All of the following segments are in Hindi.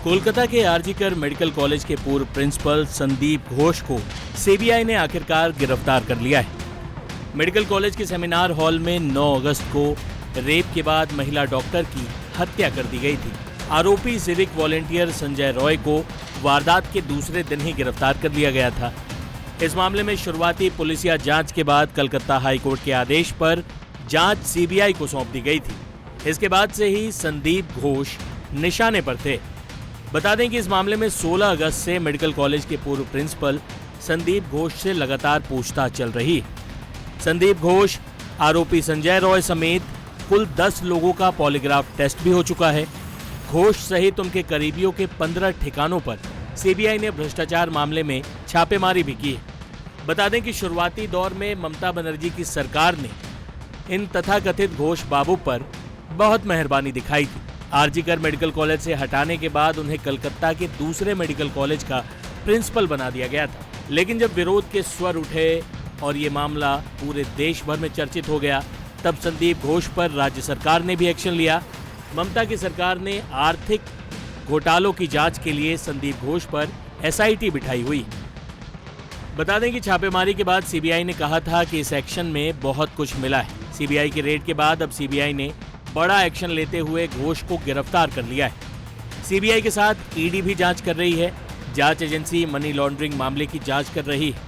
कोलकाता के आरजीकर मेडिकल कॉलेज के पूर्व प्रिंसिपल संदीप घोष को सीबीआई ने आखिरकार गिरफ्तार कर लिया है। मेडिकल कॉलेज के सेमिनार हॉल में 9 अगस्त को रेप के बाद महिला डॉक्टर की हत्या कर दी गई थी। आरोपी सिविक वॉलेंटियर संजय रॉय को वारदात के दूसरे दिन ही गिरफ्तार कर लिया गया था। इस मामले में शुरुआती पुलिसिया जांच के बाद कलकत्ता हाईकोर्ट के आदेश पर जांच सीबीआई को सौंप दी गई थी। इसके बाद से ही संदीप घोष निशाने पर थे। बता दें कि इस मामले में 16 अगस्त से मेडिकल कॉलेज के पूर्व प्रिंसिपल संदीप घोष से लगातार पूछताछ चल रही है। संदीप घोष, आरोपी संजय रॉय समेत कुल 10 लोगों का पॉलीग्राफ टेस्ट भी हो चुका है। घोष सहित उनके करीबियों के 15 ठिकानों पर सीबीआई ने भ्रष्टाचार मामले में छापेमारी भी की है। बता दें कि शुरुआती दौर में ममता बनर्जी की सरकार ने इन तथाकथित घोष बाबू पर बहुत मेहरबानी दिखाई थी। आरजीकर मेडिकल कॉलेज से हटाने के बाद उन्हें कलकत्ता के दूसरे मेडिकल कॉलेज का प्रिंसिपल बना दिया गया था। लेकिन जब विरोध के स्वर उठे और ये मामला पूरे देश भर में चर्चित हो गया, तब संदीप घोष पर राज्य सरकार ने भी एक्शन लिया। ममता की सरकार ने आर्थिक घोटालों की जांच के लिए संदीप घोष पर एसआईटी बिठाई हुई। बता दें कि छापेमारी के बाद सीबीआई ने कहा था कि इस एक्शन में बहुत कुछ मिला है। सीबीआई के रेड के बाद अब सीबीआई ने बड़ा एक्शन लेते हुए घोष को गिरफ्तार कर लिया है। सीबीआई के साथ ईडी भी जांच कर रही है। जांच एजेंसी मनी लॉन्ड्रिंग मामले की जांच कर रही है।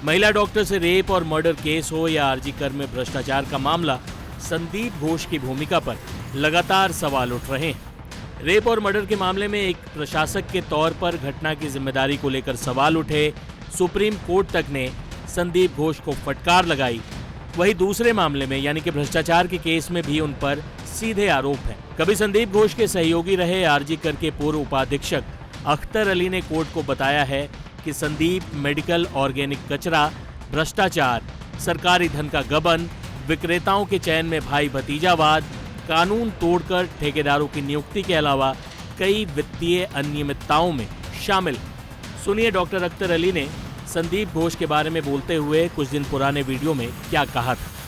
महिला डॉक्टर से रेप और मर्डर केस हो या आरजीकर में भ्रष्टाचार का मामला, संदीप घोष की भूमिका पर लगातार सवाल उठ रहे हैं। रेप और मर्डर के मामले में एक प्रशासक के तौर पर घटना की जिम्मेदारी को लेकर सवाल उठे। सुप्रीम कोर्ट तक ने संदीप घोष को फटकार लगाई। वहीं दूसरे मामले में यानी कि भ्रष्टाचार के केस में भी उन पर सीधे आरोप हैं। कभी संदीप घोष के सहयोगी रहे आरजीकर के पूर्व उपाधीक्षक अख्तर अली ने कोर्ट को बताया है कि संदीप मेडिकल ऑर्गेनिक कचरा, भ्रष्टाचार, सरकारी धन का गबन, विक्रेताओं के चयन में भाई भतीजावाद, कानून तोड़कर ठेकेदारों की नियुक्ति के अलावा कई वित्तीय अनियमितताओं में शामिल। सुनिए डॉक्टर अख्तर अली ने संदीप घोष के बारे में बोलते हुए कुछ दिन पुराने वीडियो में क्या कहा था।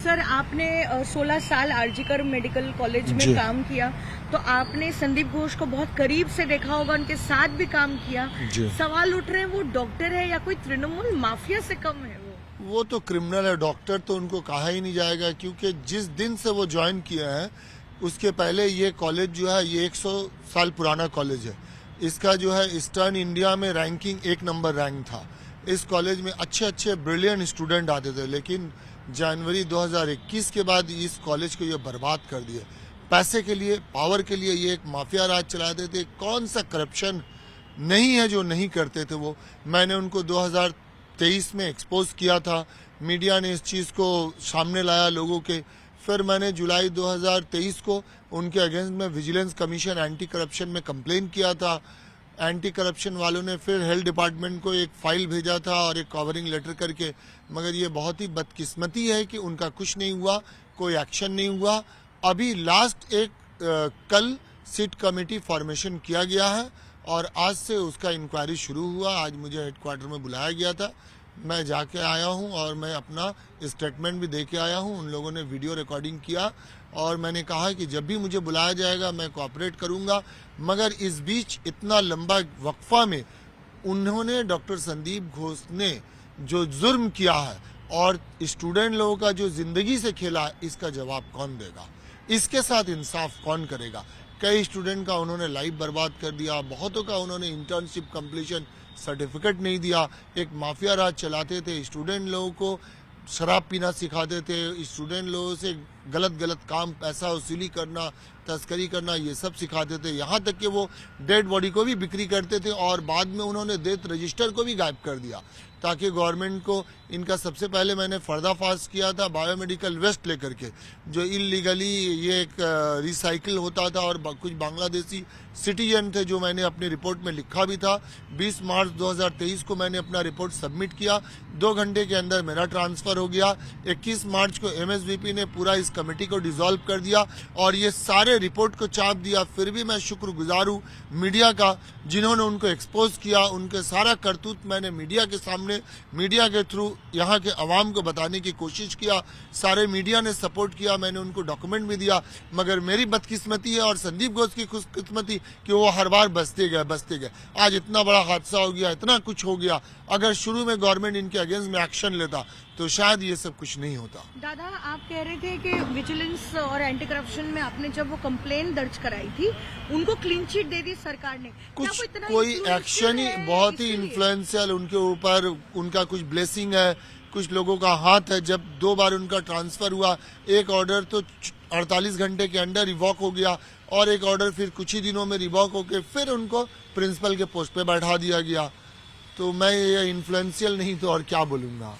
सर, आपने 16 साल आरजीकर मेडिकल कॉलेज में काम किया, तो आपने संदीप घोष को बहुत करीब से देखा होगा, उनके साथ भी काम किया। सवाल उठ रहे हैं वो डॉक्टर है या कोई तृणमूल माफिया से कम है? वो तो क्रिमिनल है। डॉक्टर तो उनको कहा ही नहीं जाएगा, क्योंकि जिस दिन से वो ज्वाइन किए हैं उसके पहले ये कॉलेज जो है ये 100 साल पुराना कॉलेज है। इसका जो है ईस्टर्न इंडिया में रैंकिंग 1 नंबर रैंक था। इस कॉलेज में अच्छे अच्छे ब्रिलियंट स्टूडेंट आते थे, लेकिन जनवरी 2021 के बाद इस कॉलेज को ये बर्बाद कर दिया। पैसे के लिए, पावर के लिए ये एक माफिया राज चलाते थे। कौन सा करप्शन नहीं है जो नहीं करते थे वो। मैंने उनको 2023 में एक्सपोज किया था। मीडिया ने इस चीज़ को सामने लाया लोगों के। फिर मैंने जुलाई 2023 को उनके अगेंस्ट में विजिलेंस कमीशन एंटी करप्शन में कंप्लेन किया था। एंटी करप्शन वालों ने फिर हेल्थ डिपार्टमेंट को एक फाइल भेजा था और एक कवरिंग लेटर करके, मगर ये बहुत ही बदकिस्मती है कि उनका कुछ नहीं हुआ, कोई एक्शन नहीं हुआ। अभी लास्ट कल सिट कमेटी फॉर्मेशन किया गया है और आज से उसका इंक्वायरी शुरू हुआ। आज मुझे हेडक्वार्टर में बुलाया गया था, मैं जाके आया हूं और मैं अपना स्टेटमेंट भी दे के आया हूं। उन लोगों ने वीडियो रिकॉर्डिंग किया और मैंने कहा कि जब भी मुझे बुलाया जाएगा मैं कोऑपरेट करूंगा। मगर इस बीच इतना लंबा वक्फा में उन्होंने, डॉक्टर संदीप घोष ने जो जुर्म किया है और स्टूडेंट लोगों का जो जिंदगी से खेला है, इसका जवाब कौन देगा? इसके साथ इंसाफ कौन करेगा? कई स्टूडेंट का उन्होंने लाइफ बर्बाद कर दिया, बहुतों का उन्होंने इंटर्नशिप कंप्लीशन सर्टिफिकेट नहीं दिया। एक माफिया राज चलाते थे। स्टूडेंट लोगों को शराब पीना सिखाते थे, स्टूडेंट लोगों से गलत काम, पैसा वसूली करना, तस्करी करना, ये सब सिखाते थे। यहाँ तक कि वो डेड बॉडी को भी बिक्री करते थे और बाद में उन्होंने डेथ रजिस्टर को भी गायब कर दिया ताकि गवर्नमेंट को इनका। सबसे पहले मैंने पर्दाफाश किया था बायोमेडिकल वेस्ट लेकर के, जो इलीगली ये एक रिसाइकिल होता था और कुछ बांग्लादेशी सिटीजन थे, जो मैंने अपनी रिपोर्ट में लिखा भी था। 20 मार्च 2023 को मैंने अपना रिपोर्ट सबमिट किया। 2 घंटे के अंदर मेरा ट्रांसफर हो गया। 21 मार्च को एमएसवीपी ने पूरा इस कमेटी को डिसॉल्व कर दिया और ये सारे रिपोर्ट को चाप दिया। फिर भी मैं शुक्रगुजार हूँ मीडिया का, जिन्होंने उनको एक्सपोज किया। उनके सारा करतूत मैंने मीडिया के सामने, मीडिया के थ्रू यहाँ के अवाम को बताने की कोशिश किया। सारे मीडिया ने सपोर्ट किया, मैंने उनको डॉक्यूमेंट भी दिया। मगर मेरी बदकिस्मती है और संदीप घोष की खुशकिस्मती कि वो हर बार बचते गए। आज इतना बड़ा हादसा हो गया, इतना कुछ हो गया। अगर शुरू में गवर्नमेंट इनके अगेंस्ट में एक्शन लेता तो शायद ये सब कुछ नहीं होता। दादा, आप कह रहे थे कि विजिलेंस और एंटी करप्शन में आपने जब वो कंप्लेन दर्ज कराई थी, उनको क्लीन चिट दे दी सरकार ने। कुछ कोई एक्शन ही बहुत ही इन्फ्लुएंशियल उनके ऊपर, उनका कुछ ब्लेसिंग है, कुछ लोगों का हाथ है। जब 2 बार उनका ट्रांसफर हुआ, एक ऑर्डर तो 48 घंटे के अंदर रिवॉक हो गया और एक ऑर्डर फिर कुछ ही दिनों में रिवॉक होकर फिर उनको प्रिंसिपल के पोस्ट पे बैठा दिया गया। तो मैं ये इन्फ्लुएंशियल नहीं तो और क्या बोलूंगा।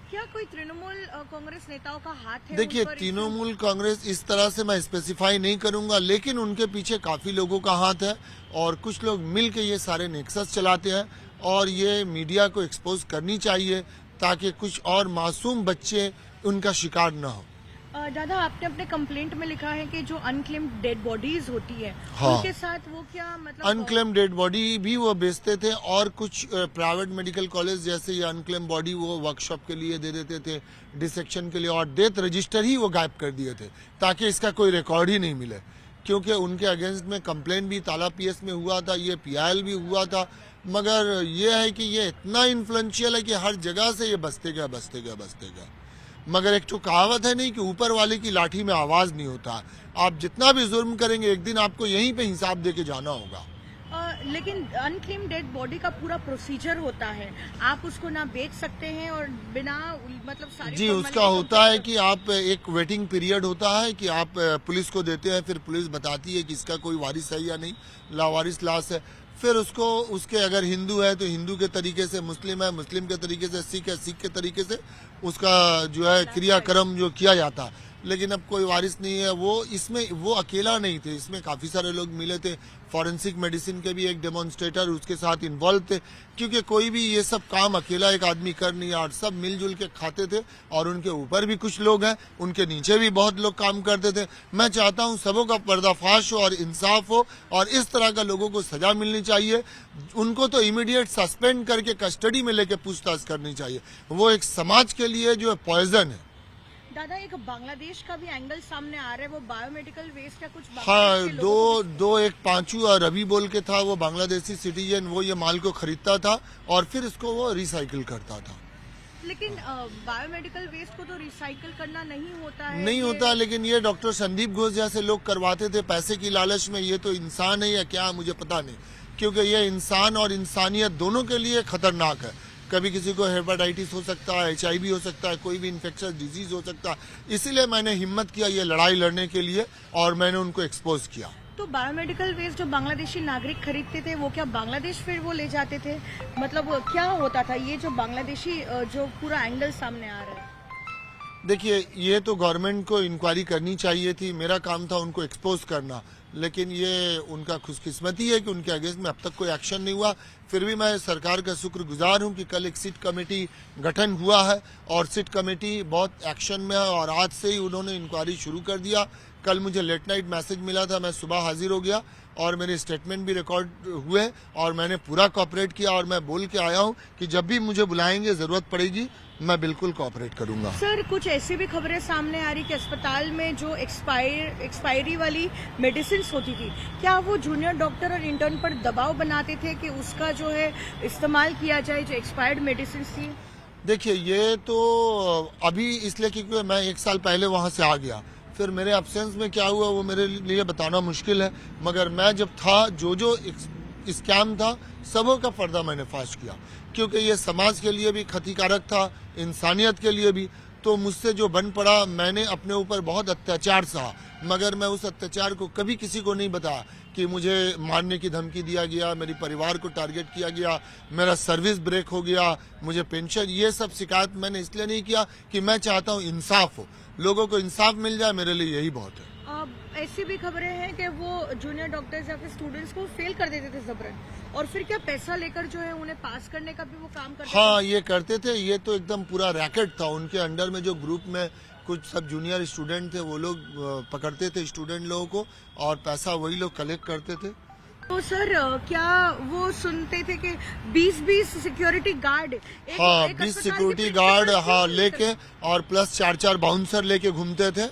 क्या कोई तृणमूल कांग्रेस नेताओं का हाथ है? देखिए, तृणमूल कांग्रेस इस तरह से मैं स्पेसिफाई नहीं करूंगा, लेकिन उनके पीछे काफी लोगों का हाथ है और कुछ लोग मिल के ये सारे नेक्सस चलाते हैं और ये मीडिया को एक्सपोज करनी चाहिए ताकि कुछ और मासूम बच्चे उनका शिकार न हो। दादा, आपने अपने कंप्लेंट में लिखा है कि जो अनक्लेम्ड डेड बॉडीज होती है, हाँ, उनके साथ वो क्या मतलब अनक्लेम्ड डेड बॉडी भी वो बेचते थे और कुछ प्राइवेट मेडिकल कॉलेज जैसे ये अनक्लेम्ड बॉडी वो वर्कशॉप के लिए दे देते थे, डिसेक्शन के लिए, और डेथ रजिस्टर ही वो गायब कर दिए थे ताकि इसका कोई रिकॉर्ड ही नहीं मिले। क्योंकि उनके अगेंस्ट में कंप्लेंट भी ताला पीएस में हुआ था, ये पीआईएल भी हुआ था। मगर ये है कि ये इतना इन्फ्लुएंशियल है कि हर जगह से ये बचते गया। मगर एक तो कहावत है नहीं कि ऊपर वाले की लाठी में आवाज नहीं होता। आप जितना भी जुर्म करेंगे एक दिन आपको यहीं पे हिसाब दे के जाना होगा। लेकिन अनक्लेम्ड डेड बॉडी का पूरा प्रोसीजर होता है, आप उसको ना बेच सकते हैं और बिना मतलब सारी जी, उसका होता है कि आप एक वेटिंग पीरियड होता है कि आप पुलिस को देते हैं, फिर पुलिस बताती है कि इसका कोई वारिस है या नहीं, लावारिस लाश है। फिर उसको उसके अगर हिंदू है तो हिंदू के तरीके से, मुस्लिम है मुस्लिम के तरीके से, सिख है सिख के तरीके से उसका जो है क्रियाक्रम जो किया जाता है। लेकिन अब कोई वारिस नहीं है। वो इसमें वो अकेला नहीं थे, इसमें काफी सारे लोग मिले थे। फॉरेंसिक मेडिसिन के भी एक डेमोन्स्ट्रेटर उसके साथ इन्वॉल्व थे, क्योंकि कोई भी ये सब काम अकेला एक आदमी कर नहीं रहा, सब मिलजुल के खाते थे। और उनके ऊपर भी कुछ लोग हैं, उनके नीचे भी बहुत लोग काम करते थे। मैं चाहता हूँ सबों का पर्दाफाश हो और इंसाफ हो और इस तरह का लोगों को सजा मिलनी चाहिए। उनको तो इमीडिएट सस्पेंड करके कस्टडी में लेके पूछताछ करनी चाहिए। वो एक समाज के लिए जो पॉइजन है। दादा, एक बांग्लादेश का भी एंगल सामने आ रहा है, वो बायोमेडिकल वेस्ट का कुछ हाँ, दो एक पांचू और रवि बोल के था, वो बांग्लादेशी सिटीजन, वो ये माल को खरीदता था और फिर इसको वो रिसाइकिल करता था। लेकिन बायोमेडिकल वेस्ट को तो रिसाइकिल करना नहीं होता है। नहीं होता, लेकिन ये डॉक्टर संदीप घोष जैसे लोग करवाते थे पैसे की लालच में। ये तो इंसान है या क्या मुझे पता नहीं, क्योंकि ये इंसान और इंसानियत दोनों के लिए खतरनाक है। कभी किसी को हेपेटाइटिस हो सकता है, HIV हो सकता है, कोई भी इन्फेक्शियस डिजीज हो सकता है। इसीलिए मैंने हिम्मत किया ये लड़ाई लड़ने के लिए और मैंने उनको एक्सपोज किया। तो बायोमेडिकल वेस्ट जो बांग्लादेशी नागरिक खरीदते थे, वो क्या बांग्लादेश फिर वो ले जाते थे? मतलब क्या होता था ये जो बांग्लादेशी जो पूरा एंगल सामने आ रहा है? देखिए, ये तो गवर्नमेंट को इंक्वायरी करनी चाहिए थी, मेरा काम था उनको एक्सपोज करना। लेकिन ये उनका खुशकिस्मती है कि उनके अगेंस्ट में अब तक कोई एक्शन नहीं हुआ। फिर भी मैं सरकार का शुक्रगुजार हूं कि कल एक सिट कमेटी गठन हुआ है और सिट कमेटी बहुत एक्शन में है और आज से ही उन्होंने इंक्वायरी शुरू कर दिया। कल मुझे लेट नाइट मैसेज मिला था, मैं सुबह हाजिर हो गया और मेरे स्टेटमेंट भी रिकॉर्ड हुए और मैंने पूरा कोऑपरेट किया और मैं बोल के आया हूं कि जब भी मुझे बुलाएंगे, जरूरत पड़ेगी, मैं बिल्कुल कोऑपरेट करूंगा। सर, कुछ ऐसी भी खबरें सामने आ रही कि अस्पताल में जो एक्सपायरी वाली मेडिसिन होती थी, क्या वो जूनियर डॉक्टर और इंटर्न पर दबाव बनाते थे कि उसका जो है इस्तेमाल किया जाए, जो एक्सपायर्ड मेडिसिन थी? देखिए, ये तो अभी इसलिए क्योंकि मैं 1 साल पहले वहां से आ गया, फिर मेरे एब्सेंस में क्या हुआ वो मेरे लिए बताना मुश्किल है। मगर मैं जब था, जो स्कैम था, सबों का पर्दा मैंने फाश किया, क्योंकि ये समाज के लिए भी क्षतिकारक था, इंसानियत के लिए भी। तो मुझसे जो बन पड़ा, मैंने अपने ऊपर बहुत अत्याचार सहा, मगर मैं उस अत्याचार को कभी किसी को नहीं बताया कि मुझे मारने की धमकी दिया गया, मेरे परिवार को टारगेट किया गया, मेरा सर्विस ब्रेक हो गया, मुझे पेंशन, ये सब शिकायत मैंने इसलिए नहीं किया कि मैं चाहता हूँ इंसाफ हो, लोगों को इंसाफ मिल जाए, मेरे लिए यही बहुत है। ऐसी भी खबरें हैं कि वो जूनियर डॉक्टर्स या फिर स्टूडेंट्स को फेल कर देते थे जबरन, और फिर क्या पैसा लेकर जो है उन्हें पास करने का भी वो काम करते थे? हाँ, ये करते थे। ये तो एकदम पूरा रैकेट था उनके अंडर में, जो ग्रुप में कुछ सब जूनियर स्टूडेंट थे, वो लोग पकड़ते थे स्टूडेंट लोगों को और पैसा वही लोग कलेक्ट करते थे। तो सर क्या वो सुनते थे कि 20-20 सिक्योरिटी गार्ड हाँ, 20 सिक्योरिटी गार्ड हाँ लेके और प्लस 4-4 बाउंसर लेके घूमते थे।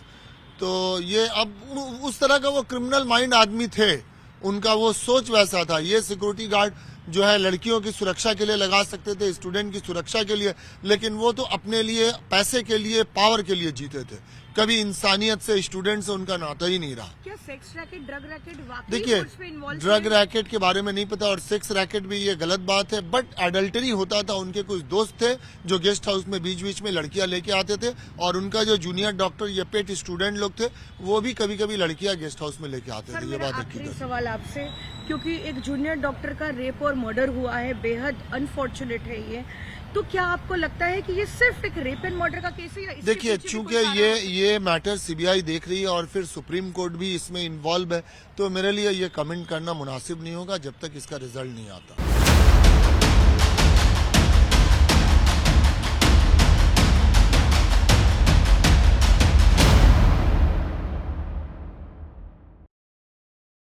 तो ये अब उस तरह का वो क्रिमिनल माइंड आदमी थे, उनका वो सोच वैसा था। ये सिक्योरिटी गार्ड जो है लड़कियों की सुरक्षा के लिए लगा सकते थे, स्टूडेंट की सुरक्षा के लिए, लेकिन वो तो अपने लिए, पैसे के लिए, पावर के लिए जीते थे। कभी इंसानियत से, स्टूडेंट से उनका नाता ही नहीं रहा। क्या सेक्स रैकेट, ड्रग रैकेट वाकई देखिए, उसमें इन्वॉल्व ड्रग रैकेट के बारे में नहीं पता और सेक्स रैकेट भी ये गलत बात है, बट एडल्टरी होता था। उनके कुछ दोस्त थे जो गेस्ट हाउस में बीच बीच में लड़कियां लेके आते थे और उनका जो जूनियर डॉक्टर या पेट स्टूडेंट लोग थे वो भी कभी कभी लड़कियां गेस्ट हाउस में लेके आते थे। ये बात आखिरी सवाल आपसे, क्योंकि एक जूनियर डॉक्टर का रेप और मर्डर हुआ है, बेहद अनफॉर्चुनेट है ये, तो क्या आपको लगता है कि ये सिर्फ एक रेप एंड मर्डर का केस है या इसके देखिए, पीछे भी चूंकि कोई कारण है? ये मैटर सीबीआई देख रही है और फिर सुप्रीम कोर्ट भी इसमें इन्वॉल्व है, तो मेरे लिए ये कमेंट करना मुनासिब नहीं होगा जब तक इसका रिजल्ट नहीं आता।